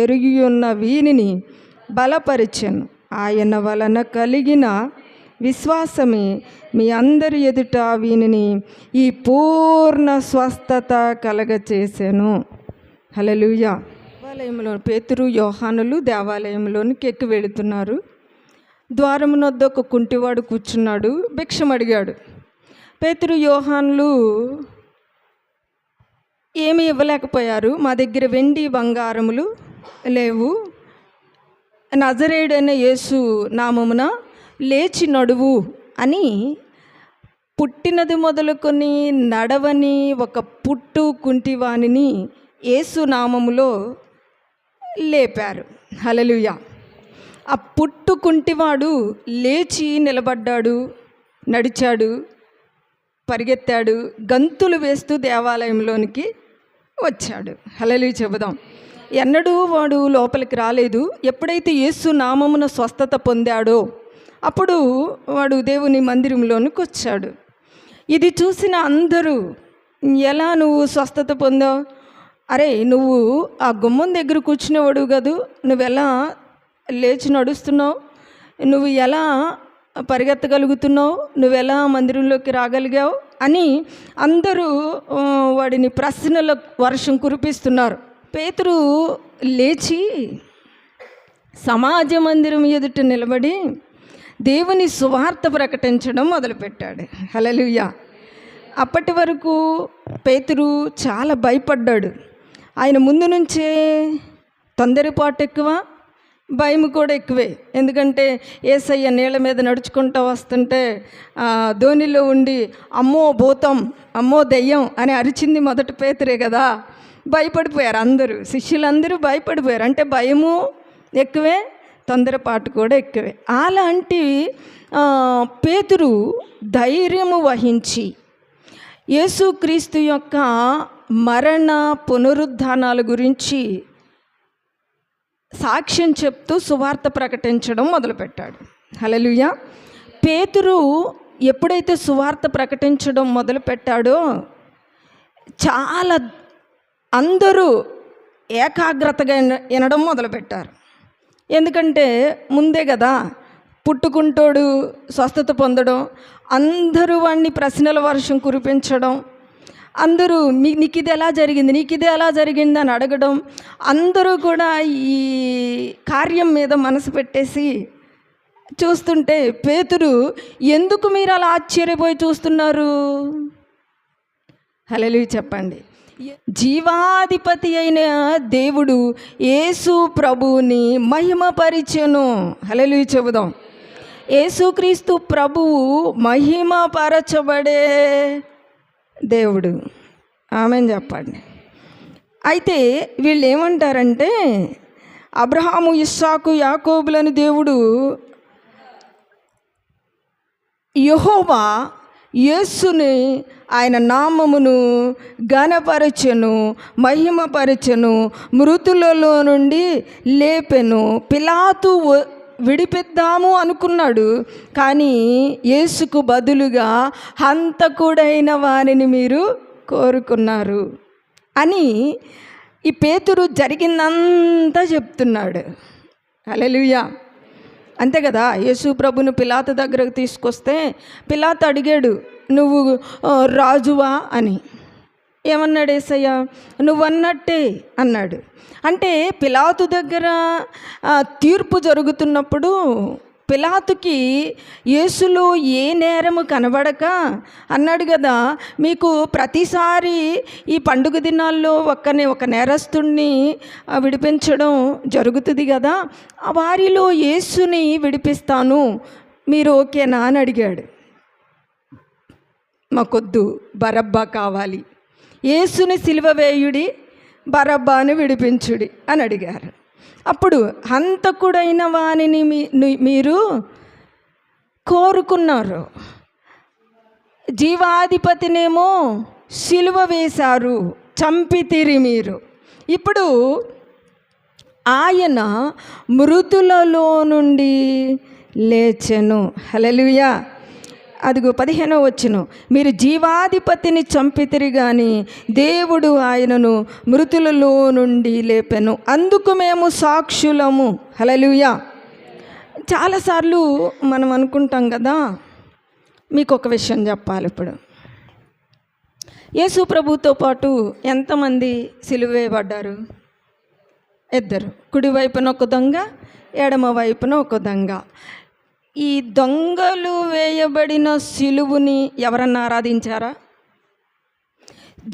ఎరిగి ఉన్న వీనిని బలపరిచెను. ఆయన వలన కలిగిన విశ్వాసమే మీ అందరి ఎదుట వీనిని ఈ పూర్ణ స్వస్థత కలగచేసెను. హల్లెలూయా. దేవాలయంలో పేతురు యోహానులు దేవాలయంలోనికి ఎక్కి వెళుతున్నారు. ద్వారమునొద్ద ఒక కుంటివాడు కూర్చున్నాడు, భిక్షం అడిగాడు. పేతురు యోహానులు ఏమీ ఇవ్వలేకపోయారు. మా దగ్గర వెండి బంగారములు లేవు, నజరేయుడైన యేసు నామమున లేచి నడువు అని పుట్టినది మొదలుకొని నడవని ఒక పుట్టు కుంటివానిని యేసు నామములో లేపారు. హల్లెలూయా. ఆ పుట్టు కుంటివాడు లేచి నిలబడ్డాడు, నడిచాడు, పరిగెత్తాడు, గంతులు వేస్తూ దేవాలయంలోనికి వచ్చాడు. హల్లెలూయా చెబుదాం. ఎన్నడూ వాడు లోపలికి రాలేదు. ఎప్పుడైతే యేసు నామమున స్వస్థత పొందాడో అప్పుడు వాడు దేవుని మందిరంలోనికి వచ్చాడు. ఇది చూసిన అందరూ, ఎలా నువ్వు స్వస్థత పొందావు? అరే, నువ్వు ఆ గుమ్మం దగ్గర కూర్చునేవాడు కదూ, నువ్వెలా లేచి నడుస్తున్నావు? నువ్వు ఎలా పరిగెత్తగలుగుతున్నావు? నువ్వెలా మందిరంలోకి రాగలిగావు అని అందరూ వాడిని ప్రశ్నల వర్షం కురిపిస్తున్నారు. పేతురు లేచి సమాజ మందిరం ఎదుట నిలబడి దేవుని సువార్త ప్రకటించడం మొదలుపెట్టాడు. హల్లెలూయా. అప్పటి వరకు పేతురు చాలా భయపడ్డాడు. ఆయన ముందు నుంచే తొందరపాటు ఎక్కువ, భయం కూడా ఎక్కువే. ఎందుకంటే యేసయ్య నీళ్ళ మీద నడుచుకుంటూ వస్తుంటే ధోనిలో ఉండి అమ్మో భూతం, అమ్మో దెయ్యం అని అరిచింది మొదట పేతురే కదా. భయపడిపోయారు అందరూ, శిష్యులందరూ భయపడిపోయారు. అంటే భయము ఎక్కువే, తొందరపాటు కూడా ఎక్కువే. అలాంటి పేతురు ధైర్యము వహించి యేసుక్రీస్తు యొక్క మరణ పునరుద్ధానాల గురించి సాక్ష్యం చెప్తూ సువార్త ప్రకటించడం మొదలుపెట్టాడు. హల్లెలూయా. పేతురు ఎప్పుడైతే సువార్త ప్రకటించడం మొదలుపెట్టాడో చాలా అందరూ ఏకాగ్రతగా వినడం మొదలుపెట్టారు. ఎందుకంటే ముందే కదా పుట్టుకుంటోడు స్వస్థత పొందడం, అందరూ వాడిని ప్రశ్నల వర్షం కురిపించడం, అందరూ నీకు ఇది ఎలా జరిగింది, నీకు ఇది ఎలా జరిగింది అని అడగడం, అందరూ కూడా ఈ కార్యం మీద మనసు పెట్టేసి చూస్తుంటే పేతురు, ఎందుకు మీరు అలా ఆశ్చర్యపోయి చూస్తున్నారు? హల్లెలూయా చెప్పండి. జీవాధిపతి అయిన దేవుడు యేసు ప్రభువుని మహిమపరిచెను. హల్లెలూయా చెబుదాం. యేసుక్రీస్తు ప్రభువు మహిమపరచబడే దేవుడు. ఆమేన్ చెప్పండి. అయితే వీళ్ళు ఏమంటారంటే, అబ్రహాము, ఇస్సాకు, యాకోబులని దేవుడు యెహోవా యేసుని, ఆయన నామమును ఘనపరచెను, మహిమపరచెను, మృతులలో నుండి లేపెను. పిలాతు విడిపిద్దాము అనుకున్నాడు, కానీ యేసుకు బదులుగా హంతకుడైన వారిని మీరు కోరుకున్నారు అని ఈ పేతురు జరిగిందంతా చెప్తున్నాడు. హల్లెలూయా. అంతే కదా. యేసు ప్రభును పిలాతు దగ్గరకు తీసుకొస్తే పిలాతు అడిగాడు, నువ్వు రాజువా అని. ఏమన్నాడు యేసయ్య? నువ్వన్నట్టే అన్నాడు. అంటే పిలాతు దగ్గర తీర్పు జరుగుతున్నప్పుడు పిలాతుకి యేసులో ఏ నేరము కనబడక అన్నాడు కదా, మీకు ప్రతిసారి ఈ పండుగ దినాల్లో ఒక నేరస్తుడిని విడిపించడం జరుగుతుంది కదా, వారిలో యేసుని విడిపిస్తాను, మీరు ఓకేనా అని అడిగాడు. మాకొద్దు, బరబ్బా కావాలి, యేసుని సిలువ వేయుడి, బరబ్బాను విడిపించుడి అని అడిగారు. అప్పుడు హంతకుడైన వానిని మీరు కోరుకున్నారు, జీవాధిపతినేమో సిలువ వేశారు, చంపితిరి మీరు. ఇప్పుడు ఆయన మృతులలో నుండి లేచెను. హల్లెలూయా. అదిగో 15వ వచనం, మీరు జీవాధిపతిని చంపితిరి గాని దేవుడు ఆయనను మృతులలో నుండి లేపెను, అందుకు మేము సాక్షులము. హల్లెలూయా. చాలాసార్లు మనం అనుకుంటాం కదా. మీకు ఒక విషయం చెప్పాలి. ఇప్పుడు యేసు ప్రభుతో పాటు ఎంతమంది సిలువ వేయబడ్డారు? 2. కుడి వైపున ఒక దొంగ, ఎడమ వైపున ఒక దొంగ. ఈ దొంగలు వేయబడిన సిలువుని ఎవరన్నా ఆరాధించారా?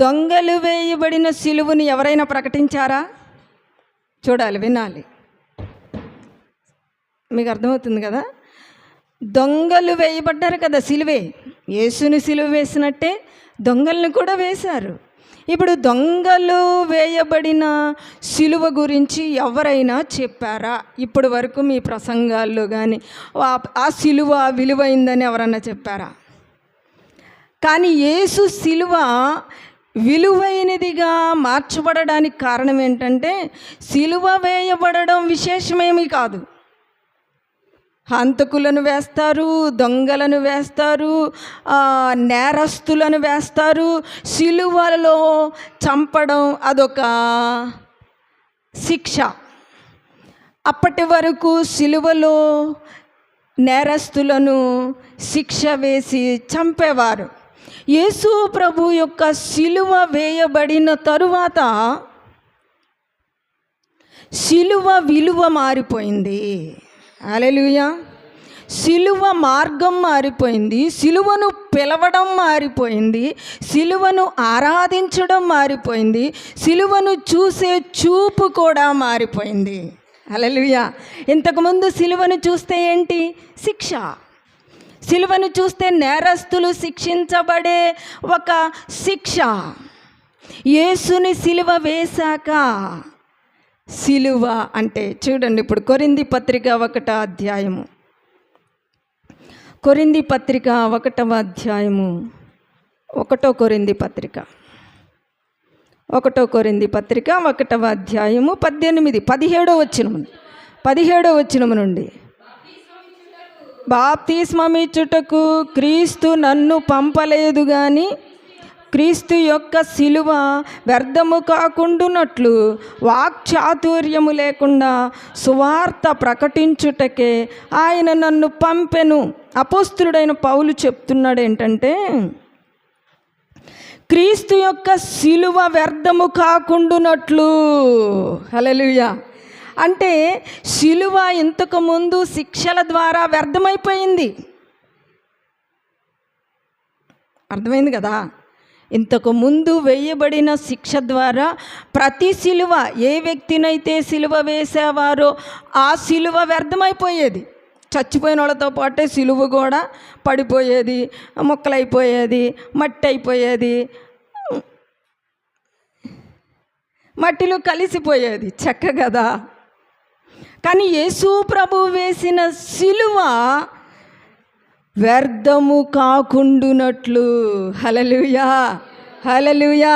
దొంగలు వేయబడిన సిలువుని ఎవరైనా ప్రకటించారా? చూడాలి, వినాలి, మీకు అర్థమవుతుంది కదా. దొంగలు వేయబడ్డారు కదా సిలువే. యేసుని సిలువ వేసినట్టే దొంగలను కూడా వేశారు. ఇప్పుడు దొంగలు వేయబడిన సిలువ గురించి ఎవరైనా చెప్పారా? ఇప్పటి వరకు మీ ప్రసంగాల్లో కానీ ఆ సిలువ విలువైందని ఎవరన్నా చెప్పారా? కానీ యేసు సిలువ విలువైనదిగా మార్చబడడానికి కారణం ఏంటంటే, సిలువ వేయబడడం విశేషమేమీ కాదు. హంతకులను వేస్తారు, దొంగలను వేస్తారు, నేరస్తులను వేస్తారు. సిలువలో చంపడం అదొక శిక్ష. అప్పటి వరకు సిలువలో నేరస్తులను శిక్ష వేసి చంపేవారు. యేసు ప్రభు యొక్క సిలువ వేయబడిన తరువాత సిలువ విలువ మారిపోయింది. హల్లెలూయా. సిలువ మార్గం మారిపోయింది, సిలువను పిలవడం మారిపోయింది, సిలువను ఆరాధించడం మారిపోయింది, సిలువను చూసే చూపు కూడా మారిపోయింది. హల్లెలూయా. ఇంతకుముందు సిలువను చూస్తే ఏంటి? శిక్ష. సిలువను చూస్తే నేరస్తులు శిక్షించబడే ఒక శిక్ష. యేసుని సిలువ వేశాక సిలువ అంటే చూడండి. ఇప్పుడు కొరింథీ పత్రిక 1వ అధ్యాయము, కొరింథీ పత్రిక 1వ అధ్యాయము, 1 కొరింథీ పత్రిక 1వ అధ్యాయము 17వ వచనము నుండి, బాప్తిస్మమిచ్చుటకు క్రీస్తు నన్ను పంపలేదు గాని క్రీస్తు యొక్క సిలువ వ్యర్థము కాకుండునట్లు వాక్చాతుర్యము లేకుండా సువార్త ప్రకటించుటకే ఆయన నన్ను పంపెను. అపోస్తులుడైన పౌలు చెప్తున్నాడు ఏంటంటే, క్రీస్తు యొక్క సిలువ వ్యర్థము కాకుండునట్లు. హల్లెలూయా. అంటే సిలువ ఇంతకుముందు శిక్షల ద్వారా వ్యర్థమైపోయింది. అర్థమైంది కదా. ఇంతకు ముందు వేయబడిన శిక్ష ద్వారా ప్రతి సిలువ, ఏ వ్యక్తినైతే సిలువ వేసేవారో ఆ సిలువ వ్యర్థమైపోయేది. చచ్చిపోయిన వాళ్ళతో పాటే సిలువ కూడా పడిపోయేది, మొక్కలైపోయేది, మట్టి అయిపోయేది, మట్టిలో కలిసిపోయేది. చెక్క కదా. కానీ యేసు ప్రభు వేసిన సిలువ వ్యర్థము కాకుండునట్లు. హల్లెలూయా, హల్లెలూయా,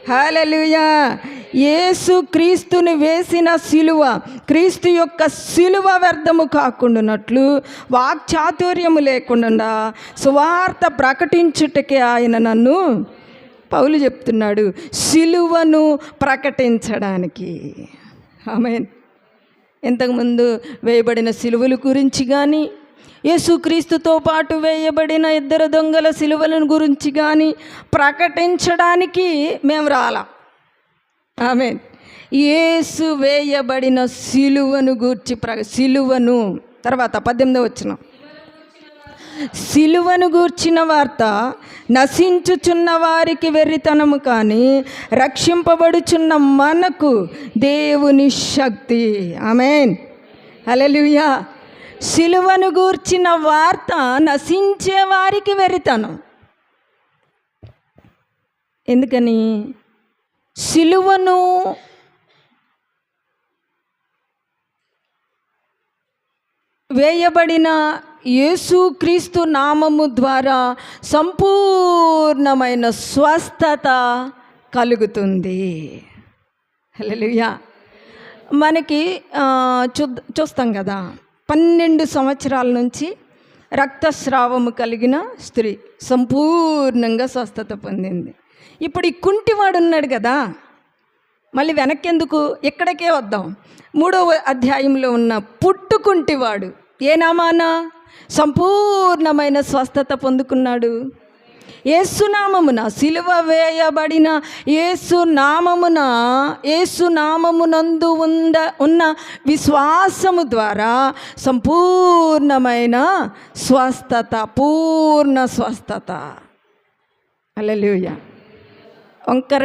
హల్లెలూయా. యేసు క్రీస్తుని వేసిన సిలువ, క్రీస్తు యొక్క సిలువ వ్యర్థము కాకుండునట్లు వాక్చాతుర్యము లేకుండా సువార్త ప్రకటించుటకే ఆయన నన్ను, పౌలు చెప్తున్నాడు, సిలువను ప్రకటించడానికి. ఆమేన్. ఇంతకుముందు వేయబడిన సిలువల గురించి కానీ, యేసుక్రీస్తుతో పాటు వేయబడిన 2 దొంగల సిలువలను గురించి కానీ ప్రకటించడానికి మేము రాలా. ఆమేన్. యేసు వేయబడిన సిలువను గూర్చి సిలువను తర్వాత 18వ వచనం, సిలువను గూర్చిన వార్త నశించుచున్న వారికి వెర్రితనము కానీ రక్షింపబడుచున్న మనకు దేవుని శక్తి. ఆమేన్. హల్లెలూయా. సిలువను గూర్చిన వార్త నశించే వారికి వెర్రితనం. ఎందుకని? సిలువను వేయబడిన యేసుక్రీస్తు నామము ద్వారా సంపూర్ణమైన స్వస్థత కలుగుతుంది. హల్లెలూయా. మనకి చూస్తాం కదా, 12 సంవత్సరాల నుంచి రక్తస్రావము కలిగిన స్త్రీ సంపూర్ణంగా స్వస్థత పొందింది. ఇప్పుడు ఈ కుంటివాడు ఉన్నాడు కదా, మళ్ళీ వెనక్కెందుకు, ఇక్కడికే వద్దాం. 3వ అధ్యాయంలో ఉన్న పుట్టుకుంటివాడు ఏ నామాన సంపూర్ణమైన స్వస్థత పొందుకున్నాడు? యేసునామమున, సిలువ వేయబడిన యేసునామమునందు ఉన్న విశ్వాసము ద్వారా సంపూర్ణమైన స్వస్థత, పూర్ణ స్వస్థత. హల్లెలూయా. వంకర